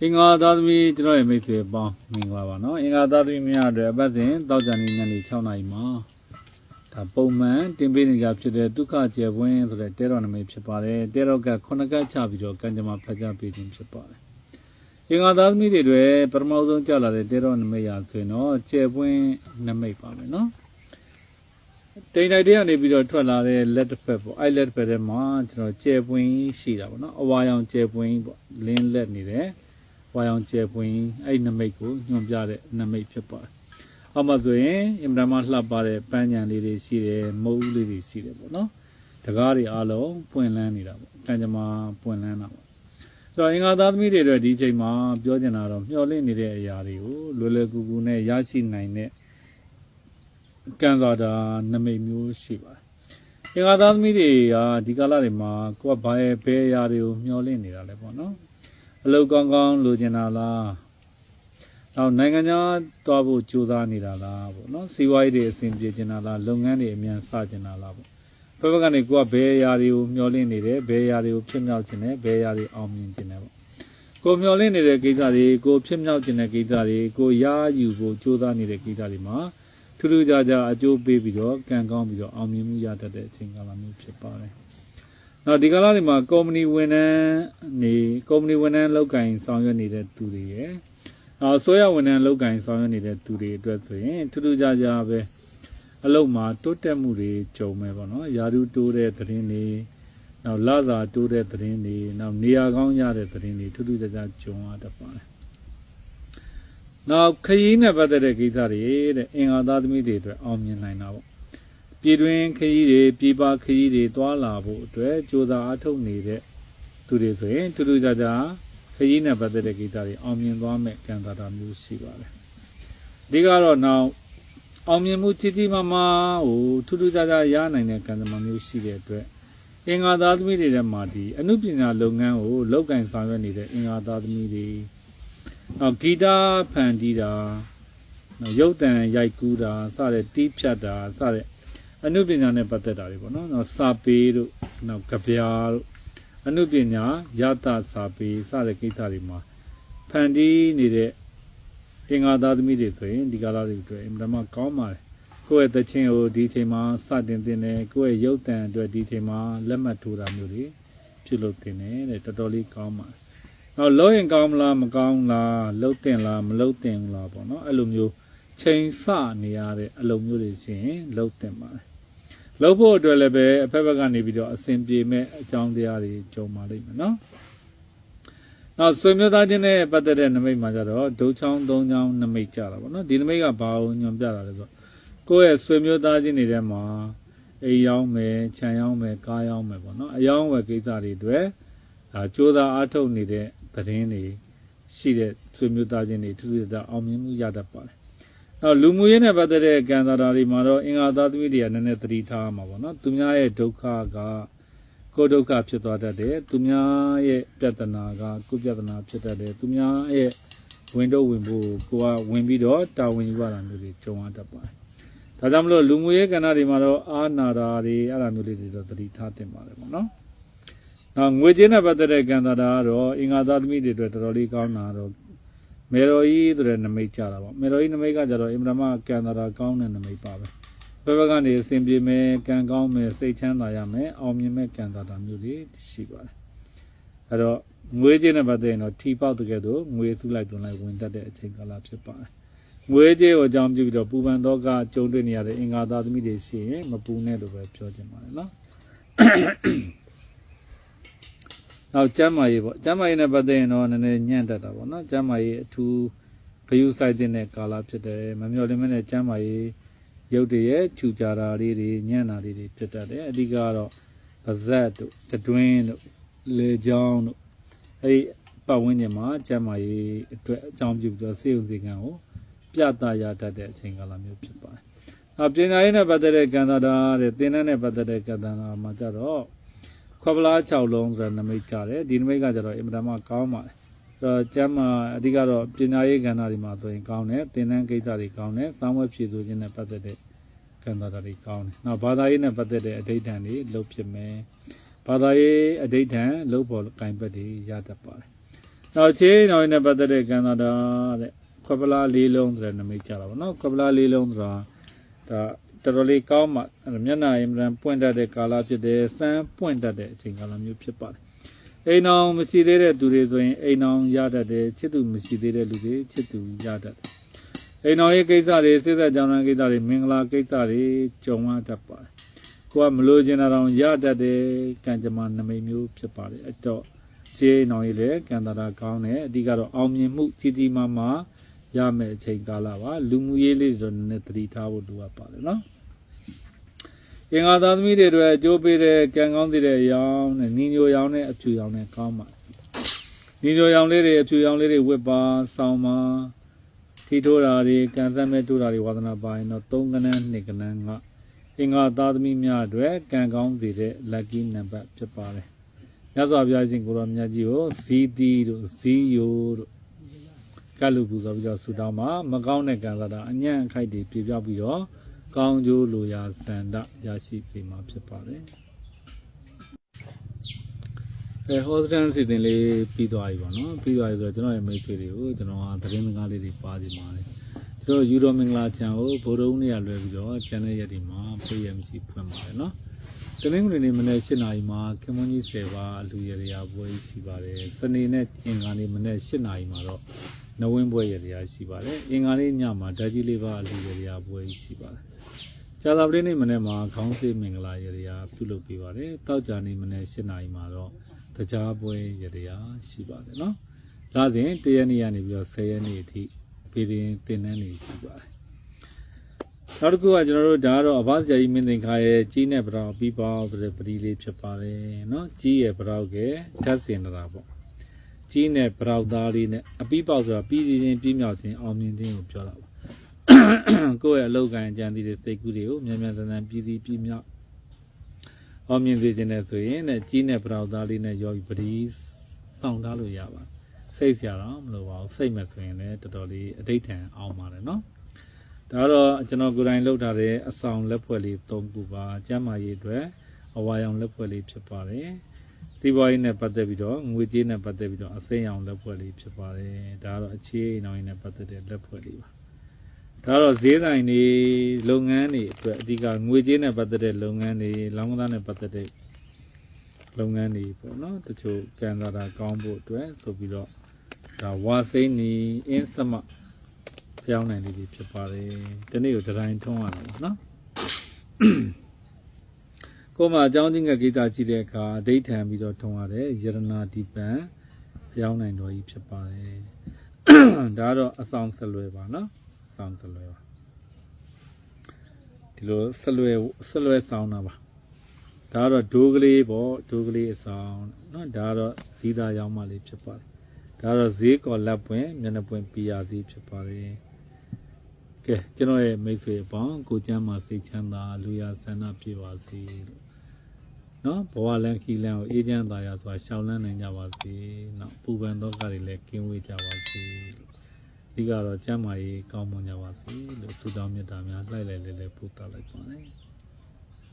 အင်္ဂါသာသမီကျွန်တော်ရဲ့မိတ်ဆွေပေါင်းမင်္ဂလာပါနော်အင်္ဂါသာသမီများအတွက်အပတ်စဉ်တောက်ကြနေညနေ6နာရီမှာဒါပုံမှန်တင်ပေးနေကြဖြစ်တဲ့ဒုက္ခကျေပွင့်ဆိုတဲ့တဲတော်နမိတ်ဖြစ်ပါတယ်တဲတော်က9ကတ်ချပြီးတော့ကံကြမ္မာဖတ်ကြားပေးခြင်းဖြစ်ပါတယ်အင်္ဂါသာသမီတွေတွေပထမဆုံးကြလာတဲ့တဲတော်နမိတ်ရာဆိုရင်တော့ကျေပွင့်နမိတ်ပါမယ်နော်တိမ်တိုက်တဲ့ကနေပြီးတော့ထွက်လာတဲ့လက်တစ်ဖက်ပေါ့အဲ့လက်တစ်ဖက်ထဲမှာကျွန်တော်ကျေပွင့်ရှိတာပေါ့နော်အဝါရောင်ကျေပွင့်ပေါ့လင်းလက်နေတယ်ဝါရောင်ကျေပွင့်အဲ့နမိတ်ကိုညွှန်ပြတဲ့နမိတ်ဖြစ်ပါတယ်။အောက်မှာဆိုရင်အင်မတန်မှလှပတဲ့ပန်းညံလေးတွေရှိတယ်မုတ်ဦးလေးတွေရှိတယ်ပေါ့နော်။တကားတွေအားလုံးပွင့်လန်းနေတာပေါ့။ကံကြမ္မာပွင့်လန်းတာပေါ့။ဆိုတော့အင်္ဂါသားသမီးတွေအတွက်ဒီချိန်မှာပြောချင်တာတော့မျှော်လင့်နေတဲ့အရာတွေကိုလွယ်လွယ်ကူကူနဲ့ရရှိနိုင်တဲ့ကံစွာတာနမိတ်မျိုးရှိပါတယ်။အင်္ဂါသားသမီးတွေကဒီကာလတွေမှာကိုယ်ကဘယ်အရာတွေကိုမျှော်လင့်နေတာလဲပေါ့နော်။အလုပ်ကောင်းကောင်းလိုချင်တာလားနောက်နိုင်ငံခြားသွားဖို့ကြိုးစားနေတာလားပေါ့နော်စီးပွားရေးတွေအဆင်ပြေချင်တာလားလုပ်ငန်းတွေအမြန်စချင်တာလားပေါ့ဘက်ကနေကိုကဘယ်အရာတွေကိုမျှော်လင့်နေတယ်ဘယ်အရာတွေကိုဖြစ်မြောက်ချင်တယ်ဘယ်အရာတွေအောင်မြင်ချင်တယ်ပေါ့ကိုမျှော်လင့်နေတဲ့ကိစ္စတွေကိုဖြစ်မြောက်ချင်တဲ့ကိစ္စတွေကိုရယူဖို့ကြိုးစားနေတဲ့ကိစ္စတွေမှာထူးထူးခြားခြားအကျိုးပေးပြီးတော့ကံကောင်းပြီးတော့အောင်မြင်မှုရတတ်တဲ့အချိန်ကာလမျိုးဖြစ်ပါတယ်နောက်ဒီကလာတွေမှာကုမ္ပဏီဝန်ထမ်းလောက်ကင်ဆောင်ရွက်နေတဲ့သူတွေရယ်နောက်ဆိုရဝန်ထမ်းလောက်ကင်ဆောင်ရွက်နေတဲ့သူတွေအတွက်ဆိုရင်ထူးထူးခြားခြားပဲအလုပ်မှာတိုးတက်မှုတွေကြုံမယ်ပေါ့နော်ယာရုတိုးတဲ့သတင်းတွေနောက်လစာတိုးတဲ့သတင်းတွေနောက်နေရာကောင်းရတဲ့သတင်းတွေထူးထူးခြားခြားကြုံရတတ်ပါတယ်နောက်ခရီးနဲ့ပတ်သက်တဲ့ကိစ္စတွေတဲ့အင်္ဂါသားသမီးတွေအတွက်အောင်မြင်နိုင်တာပေါ့ပြည်တွင်းခရီးတွေပြည်ပခရီးတွေတွာလာဖို့အတွက်ကြိုးစားအားထုတ်နေတဲ့သူတွေဆိုရင်ထူးထူးခြားခြားခရီးနဲ့ပတ်သက်တဲ့ကိစ္စတွေအောင်မြင်သွားမဲ့ကံတာတာမျိုးရှိပါတယ်။ဒီကတော့နောက်အောင်မြင်မှုကြီးကြီးမားမားဟိုထူးထူးခြားခြားရနိုင်တဲ့ကံတာမျိုးရှိတဲ့အတွက်အင်္ဂါသားသမီးတွေထဲမှာဒီအမှုပညာလုပ်ငန်းကိုလောက်ကင်ဆောင်ရွက်နေတဲ့အင်္ဂါသားသမီးတွေနောက်ဂီတဖန်တီးတာနောက်ရုပ်တံရိုက်ကူးတာစတဲ့တီးဖြတ်တာစတဲ့အနုပညာနဲ့ပတ်သက်တာတွေပေါ့နော်နောက်စာပေတို့နောက်ကဗျာတို့အနုပညာရတစာပေစတဲ့ကိစ္စတွေမှာဖန်တီးနေတဲ့အင်္ဂါသားသမီးတွေဆိုရင်ဒီကာလတွေအတွက်အင်မတန်မှကောင်းပါတယ်ကိုယ့်ရဲ့သချင်းကိုဒီချိန်မှာစတင်တင်တယ်ကိုယ့်ရဲ့ရုပ်တံအတွက်ဒီချိန်မှာလက်မှတ်ထိုးတာမျိုးတွေပြုလုပ်တင်တယ်တဲ့တော်တော်လေးကောင်းပါတယ်နောက်လုံးရင်ကောင်းမလားမကောင်းလားလှုပ်တင်လားမလှုပ်တင်ဘူးလားပေါ့နော်အဲ့လိုမျိုးချိန်ဆနေရတဲ့အလုပ်မျိုးတွေရှိရင်လှုပ်တင်ပါတယ်လုပ်ဖို့အတွက်လည်းပဲအဖက်ဘက်ကနေပြီးတော့အစဉ်ပြေမဲ့အကြောင်းတရားတွေကြုံပါလိမ့်မယ်နော်။နောက်ဆွေမျိုးသားချင်းနဲ့ပတ်သက်တဲ့နမိတ်မှာကြတော့ဒုချောင်းသုံးချောင်းနမိတ်ကြတာပေါ့နော်။ဒီနမိတ်ကဘာကိုညွှန်ပြတာလဲဆိုတော့ကိုယ့်ရဲ့ဆွေမျိုးသားချင်းတွေထဲမှာအိမ်ရောက်မယ်၊ခြံရောက်မယ်၊ကားရောက်မယ်ပေါ့နော်။အယောင်းဝယ်ကိစ္စတွေအတွက်ကြိုးစားအားထုတ်နေတဲ့သတင်းတွေရှိတဲ့ဆွေမျိုးသားချင်းတွေထူးထူးခြားအောင်မြင်မှုရတတ်ပါတယ်နောက်လူမှုရေးနဲ့ပတ်သက်တဲ့ကံတာတာတွေမှာတော့အင်္ဂါသားသမီးတွေကနည်းနည်းသတိထားမှာပေါ့နော်သူများရဲ့ဒုက္ခကကိုယ်ဒုက္ခဖြစ်သွားတတ်တယ်သူများရဲ့ပြဿနာကကိုယ်ပြဿနာဖြစ်တတ်တယ်သူများရဲ့ဝင်တော့ဝင်ဖို့ကိုကဝင်ပြီးတော့တာဝန်ယူရတာမျိုးတွေကြုံရတတ်ပါတယ်ဒါကြောင့်မလို့လူမှုရေးကဏ္ဍတွေမှာတော့အာနာတာတွေအဲ့လိုမျိုးလေးတွေတော့သတိထားသင့်ပါတယ်ပေါ့နော်နောက်ငွေကြေးနဲ့ပတ်သက်တဲ့ကံတာတာကတော့အင်္ဂါသားသမီးတွေအတွက်တော်တော်လေးကောင်းတာတော့မေရိုကြီးဆိုတဲ့နမိတ်ကြတာပေါ့မေရိုကြီးနမိတ်ကကြတော့အင်မတန်မှကံတာတာကောင်းတဲ့နမိတ်ပါပဲဘက်ဘက်ကနေအစဉ်ပြေမယ်ကံကောင်းမယ်စိတ်ချမ်းသာရမယ်အောင်မြင်မဲ့ကံတာတာမျိုးတွေရှိပါတယ်အဲ့တော့ငွေကြေးနဲ့ပတ်သက်ရင်တော့ထီပေါက်တကယ်တော့ငွေစုလိုက်တွန်လိုက်ဝင်တတ်တဲ့အချိန်ကာလဖြစ်ပါတယ်ငွေကြေးကိုအကြောင်းပြုပြီးတော့ပူပန်တော့ကကြုံတွေ့နေရတဲ့အင်္ဂါသားသမီးတွေရှိရင်မပူနဲ့လို့ပဲပြောချင်ပါတယ်နော်နောက်ကျမ်းမာရေးပေါ့ကျမ်းမာရေးနဲ့ပတ်သက်ရင်တော့နည်းနည်းညံ့တတ်တာပေါ့နော်ကျမ်းမာရေးအထူးဘယုဆိုင်တဲ့ကာလဖြစ်တယ်မမျှော်လင့်မနဲ့ကျမ်းမာရေးရုပ်တရက်ခြူကြတာလေးတွေညံ့တာလေးတွေဖြစ်တတ်တယ်အဓိကတော့ပါဇက်တို့တွင်းတို့လေချောင်းတို့အဲဒီပတ်ဝန်းကျင်မှာကျမ်းမာရေးအတွက်အကြောင်းပြုပြီးတော့စေုံစီကံကိုပြသရတတ်တဲ့အချိန်ကာလမျိုးဖြစ်ပါတယ်နောက်ပညာရေးနဲ့ပတ်သက်တဲ့ကံတာတာတဲ့သင်တန်းနဲ့ပတ်သက်တဲ့ကံတာတာမှာကြတော့ခွက်ပလား6လုံးဆိုတဲ့နမိတ်ကြတယ်ဒီနမိတ်ကကြတော့အင်မတန်မှကောင်းပါတယ်ကျမ်းမာအဓိကတော့ပညာရေးကဏ္ဍတွေမှာဆိုရင်ကောင်းတယ်သင်တန်းကိစ္စတွေကောင်းတယ်စောင်းဝဲဖြည့်ဆိုခြင်းနဲ့ပတ်သက်တဲ့ကံတာတာတွေကောင်းတယ်နောက်ဘာသာရေးနဲ့ပတ်သက်တဲ့အဋိဌာန်တွေလုပ်ဖြစ်မယ်ဘာသာရေးအဋိဌာန်လုပ်ဖို့ကင်ပတ်တွေရတတ်ပါတယ် နောက်ချေနောက်ရင်းနဲ့ပတ်သက်တဲ့ကံသာတာတဲ့ခွက်ပလားလေးလုံးဆိုတဲ့နမိတ်ကြတာပေါ့နော်ခွက်ပလားလေးလုံးဆိုတာဒါတော်တော်လေးကောင်းမှမျက်နှာအင်မတန်ပွင့်တတ်တဲ့ကာလဖြစ်တယ်စမ်းပွင့်တတ်တဲ့အချိန်ကာလမျိုးဖြစ်ပါတယ်အိမ်အောင်မရှိသေးတဲ့သူတွေဆိုရင်အိမ်အောင်ရတတ်တယ်ချစ်သူမရှိသေးတဲ့လူတွေချစ်သူရတတ်တယ်အိမ်အောင်ရဲ့ကိစ္စတွေစိတ်သက်ကြောင်းတဲ့ကိစ္စတွေမင်္ဂလာကိစ္စတွေကြုံရတတ်ပါတယ်ကိုကမလို့ကျင်တာတော့ရတတ်တယ်ကံကြမ္မာနမိတ်မျိုးဖြစ်ပါတယ်အဲ့တော့ခြေအိမ်အောင်ရဲ့လည်းကံတာတာကောင်းတယ်အဓိကတော့အောင်မြင်မှုကြီးကြီးမားမားရမယ်အချိန်ကာလပါလူမှုရေးလေးတွေတော့နည်းနည်းသတိထားဖို့လိုအပ်ပါတယ်နော်အင်္ဂါသားသမီးတွေအတွက်အကျိုးပေးတဲ့ကံကောင်းတဲ့အရောင်နဲ့ညီညိုရောင်နဲ့အဖြူရောင်နဲ့ကောင်းပါညီညိုရောင်လေးတွေအဖြူရောင်လေးတွေဝတ်ပါဆောင်းပါထီထိုးတာတွေကံသက်မဲ့ထိုးတာတွေဝါသနာပါရင်တော့3ကနန်း2ကနန်းကအင်္ဂါသားသမီးများအတွက်ကံကောင်းစေတဲ့ lucky number ဖြစ်ပါတယ်မြတ်စွာဘုရားရှင်ကိုရောမြတ်ကြီးကိုဇီးတီတို့ဇီးယိုတို့ကတ်လူပူဆိုပြီးတော့ဆူတောင်းမှာမကောင်းတဲ့ကံစားတာအညံ့အခိုက်တွေပြပြောက်ပြီးတော့ကောင်းကျိုးလိုရာဆန္ဒရရှိစေမှာဖြစ်ပါတယ်ဟောစတန်စီတင်လေးပြီးသွားပြီပေါ့နော်ပြီးသွားပြီဆိုတော့ကျွန်တော်ရဲ့မိတ်ဆွေတွေကိုကျွန်တော်ကသတင်းမကားလေးတွေပါကြပါမယ်ကျွန်တော်ယူတော်မင်္ဂလာချန်ကိုဗိုလ်တော်ဦးနေရလွယ်ပြီးတော့ channel ရက်ဒီမှာဖေးရမရှိဖွင့်ပါတယ်နော်တနင်္ဂနွေနေ့မနေ့7:00နာရီမှာကမွန်ကြီး10ပါအလူရရာပွဲရှိပါတယ်စနေနဲ့အင်္ဂါနေ့မနေ့7:00နာရီမှာတော့နဝင်းပွဲရရာရှိပါတယ်အင်္ဂါနေ့ညမှာဓာကြီးလေးပါအလူရရာပွဲရှိပါတယ်ကျသာပတိနေ့မနေ့မှာခေါင်းစိမင်္ဂလာရရာပြုလုပ်ပေးပါတယ်တောက်ကြနေ့မနေ့7:00နာရီမှာတော့တရားပွဲရရာရှိပါတယ်နော်ဒါစဉ်1ရက်နေ့ကနေပြီးတော့10ရက်နေ့အထိပြည်တွင်တင်နန်းနေရှိပါတယ်နောက်တစ်ခုကကျွန်တော်တို့ဒါကတော့အဘဆရာကြီးမင်းသင်္ခါရဲ့ကြီးနဲ့ဗရောက်ပြီးပေါဆိုတဲ့ပတိလေးဖြစ်ပါတယ်နော်ကြီးရဲ့ဗရောက်ကဓာတ်စင်တာပေါ့ကြီးနဲ့ဗရောက်သားလေးနဲ့အပြီးပေါဆိုတာပြီးချင်းပြီးမြောက်ခြင်းအောင်မြင်ခြင်းကိုပြောတာပါကိုယ့်ရဲ့အလုပ်ကိုင်ကြံတဲ့စိတ်ကူးတွေကိုမြန်မြန်ဆန်ဆန်ပြီးမြောက်အောင်မြင်စေခြင်းနဲ့ဆိုရင်နဲ့ကြီးနဲ့ဗရောက်သားလေးနဲ့ရောပြီးပတိစောင့်ထားလို့ရပါစိတ်ဆရာတော့မလိုပါဘူးစိတ်မဲ့ဆိုရင်လည်းတော်တော်လေးအဋိဋ္ဌံအောင်ပါတယ်နော်ဒါတော့ကျွန်တော်ကိုယ်တိုင်လုပ်ထားတဲ့အဆောင်လက်ဖွဲ့လေး3ခုပါကျမ်းမာရေးအတွက်အဝါရောင်လက်ဖွဲ့လေးဖြစ်ပါတယ်စီးပွားရေးနဲ့ပတ်သက်ပြီးတော့ငွေကြေးနဲ့ပတ်သက်ပြီးတော့အစိမ်းရောင်လက်ဖွဲ့လေးဖြစ်ပါတယ်ဒါကတော့အခြေအနေအောင်နဲ့ပတ်သက်တဲ့လက်ဖွဲ့လေးပါဒါတော့ဈေးဆိုင်တွေလုပ်ငန်းတွေအတွက်အဓိကငွေကြေးနဲ့ပတ်သက်တဲ့လုပ်ငန်းတွေလောင်းကစားနဲ့ပတ်သက်တဲ့လုပ်ငန်းတွေပေါ့နော်တချို့ကံသာတာကောင်းဖို့အတွက်ဆိုပြီးတော့ဒါဝါစိမ့်နေအင်းစမဖျောင်းနိုင်လေးဖြစ်ပါတယ်ဒီနေ့ကိုတိုင်းထုံးရအောင်နော်ကိုမအကြောင်းချင်းကကိစ္စကြည့်တဲ့အခါအဋိဋ္ဌံပြီးတော့ထုံးရတယ်ယရနာဒီပံဖျောင်းနိုင်တော်ကြီးဖြစ်ပါတယ်ဒါကတော့အဆောင်ဆက်လွယ်ပါနော်အဆောင်ဆက်လွယ်ပါဒီလိုဆက်လွယ်ဆောင်တာပါဒါကတော့ဒိုးကလေးပေါ့ဒိုးကလေးအဆောင်နော်ဒါကတော့ဇီးသားရောင်းမှလေးဖြစ်ပါတယ်ဒါကတော့ဈေးကော်လက်ပွင့်မျက်နှာပွင့်ပြရသည်ဖြစ်ပါတယ်ကဲကျွန်တော်ရဲ့မိတ်ဆွေအပေါင်းကိုကျမ်းမှာစိတ်ချမ်းသာလူရဆန္ဒပြပါစေလို့နော်ဘဝလန်းခီလန်းကိုအေးချမ်းသာရစွာရှောင်လန်းနိုင်ကြပါစေနော်ပူပန်သောကတွေလည်းကင်းဝေးကြပါစေလို့ဒီကတော့ကျမ်းမာရေးကောင်းမွန်ကြပါစေလို့ဆုတောင်းမေတ္တာများလှိုက်လိုက်လေးပို့သလိုက်ပါမယ်